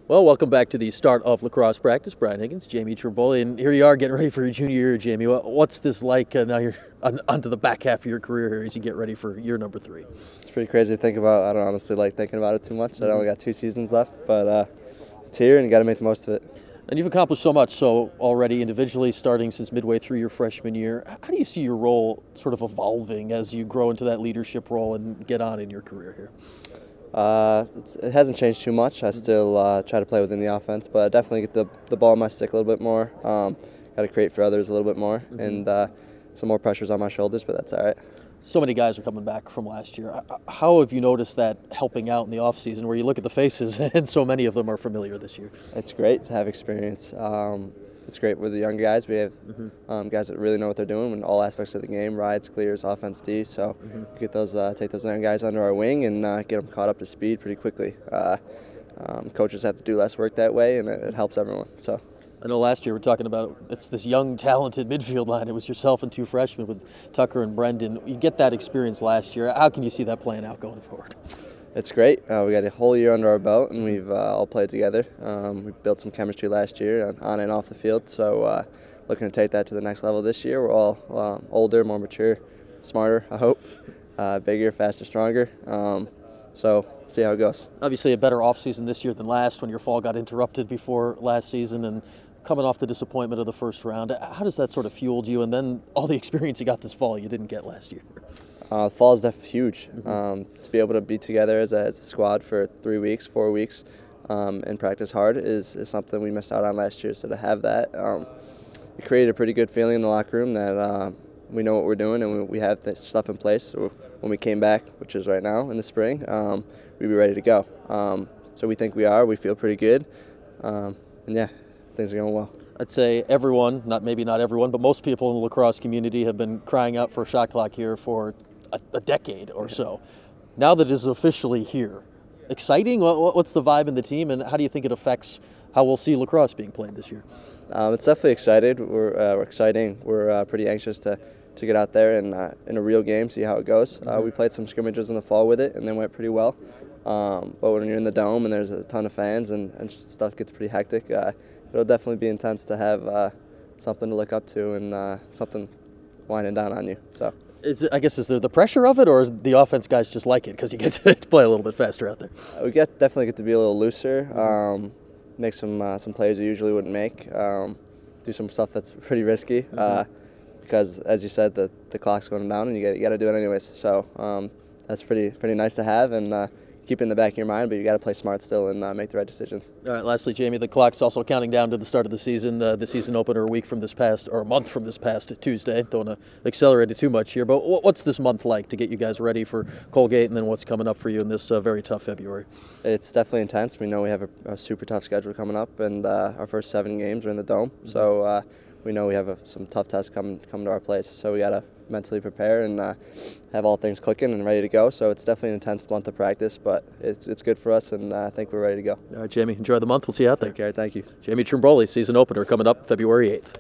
Well, welcome back to the start of lacrosse practice. Brian Higgins, Jamie Trimboli, and here you are getting ready for your junior year, Jamie. What's this like now you're onto the back half of your career here as you get ready for year number 3? It's pretty crazy to think about. I don't honestly like thinking about it too much. I only got 2 seasons left, but it's here and you got to make the most of it. And you've accomplished so much already individually, starting since midway through your freshman year. How do you see your role sort of evolving as you grow into that leadership role and get on in your career here? It hasn't changed too much. I still try to play within the offense, but I definitely get the ball in my stick a little bit more. Got to create for others a little bit more, and some more pressures on my shoulders, but that's all right. So many guys are coming back from last year. How have you noticed that helping out in the offseason where you look at the faces and so many of them are familiar this year? It's great to have experience. It's great with the young guys. We have guys that really know what they're doing in all aspects of the game, rides, clears, offense, D. So get those, take those young guys under our wing and get them caught up to speed pretty quickly. Coaches have to do less work that way, and it helps everyone. So. I know last year we were talking about it's this young, talented midfield line. It was yourself and 2 freshmen with Tucker and Brendan. You get that experience last year. How can you see that playing out going forward? It's great. We got a whole year under our belt, and we've all played together. We built some chemistry last year on and off the field, so looking to take that to the next level this year. We're all older, more mature, smarter, I hope, bigger, faster, stronger. So see how it goes. Obviously a better offseason this year than last when your fall got interrupted before last season, and coming off the disappointment of the first round. How does that sort of fueled you, and then all the experience you got this fall you didn't get last year? Fall is definitely huge. To be able to be together as a squad for 3 weeks, 4 weeks, and practice hard is something we missed out on last year. So to have that, it created a pretty good feeling in the locker room that we know what we're doing and we have this stuff in place. So when we came back, which is right now in the spring, we'd be ready to go. So we think we are. We feel pretty good, and yeah, things are going well. I'd say everyone, maybe not everyone, but most people in the lacrosse community have been crying out for a shot clock here for a decade or so. Now that it is officially here, exciting? What's the vibe in the team, and how do you think it affects how we'll see lacrosse being played this year? It's definitely excited. We're exciting. We're pretty anxious to get out there and in a real game, see how it goes. We played some scrimmages in the fall with it, and they went pretty well. But when you're in the dome and there's a ton of fans and stuff gets pretty hectic, it'll definitely be intense to have something to look up to and something winding down on you. So. Is there the pressure of it, or the offense guys just like it because you get to play a little bit faster out there? We definitely get to be a little looser, make some plays we usually wouldn't make, do some stuff that's pretty risky because, as you said, the clock's going down and you got to do it anyways. So that's pretty nice to have and keep it in the back of your mind, but you got to play smart still and make the right decisions. All right, lastly, Jamie, the clock's also counting down to the start of the season. The season opener a month from this past Tuesday. Don't want to accelerate it too much here, but what's this month like to get you guys ready for Colgate, and then what's coming up for you in this very tough February? It's definitely intense. We know we have a super tough schedule coming up, and our first 7 games are in the Dome, so we know we have some tough tests coming to our place. So we got to mentally prepare and have all things clicking and ready to go. So it's definitely an intense month of practice, but it's good for us, and I think we're ready to go. All right, Jamie, enjoy the month. We'll see you out there. Take care. Thank you. Jamie Trimboli, season opener coming up February 8th.